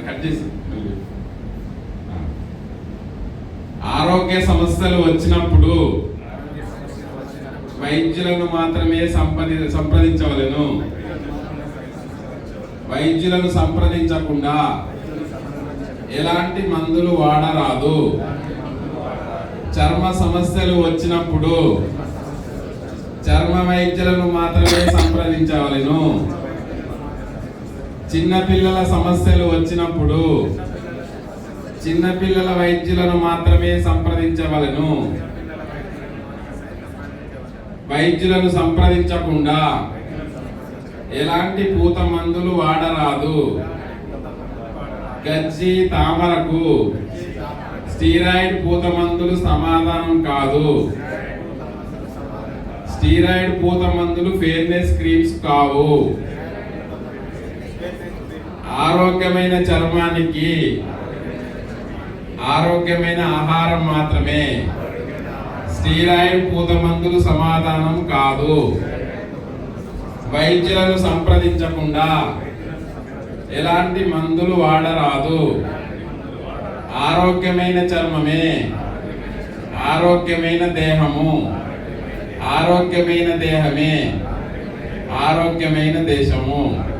Cut చేసి ఆరోగ్య సమస్యలు వచ్చినప్పుడు వైద్యులను మాత్రమే సంప్రదించవలెను. వైద్యులను సంప్రదించకుండా ఎలాంటి మందులు వాడరాదు. చర్మ సమస్యలు వచ్చినప్పుడు చర్మ వైద్యులను మాత్రమే సంప్రదించవలెను. చిన్నపిల్లల సమస్యలు వచ్చినప్పుడు చిన్నపిల్లల వైద్యులను మాత్రమే సంప్రదించవలెను. వైద్యులను సంప్రదించకుండా ఎలాంటి పూత మందులు వాడరాదు. గజ్జి తామరకు స్టీరాయిడ్ పూత మందులు సమాధానం కాదు. స్టీరాయిడ్ పూత మందులు ఫెయిర్నెస్ క్రీమ్స్ కావు. ఆరోగ్యమైన చర్మానికి ఆరోగ్యమైన ఆహారం మాత్రమే. స్టీరాయిడ్ పూత మందులు సమాధానం కాదు. వైద్యులను సంప్రదించకుండా ఎలాంటి మందులు వాడరాదు. ఆరోగ్యమైన చర్మమే ఆరోగ్యమైన దేహము. ఆరోగ్యమైన దేహమే ఆరోగ్యమైన దేశము.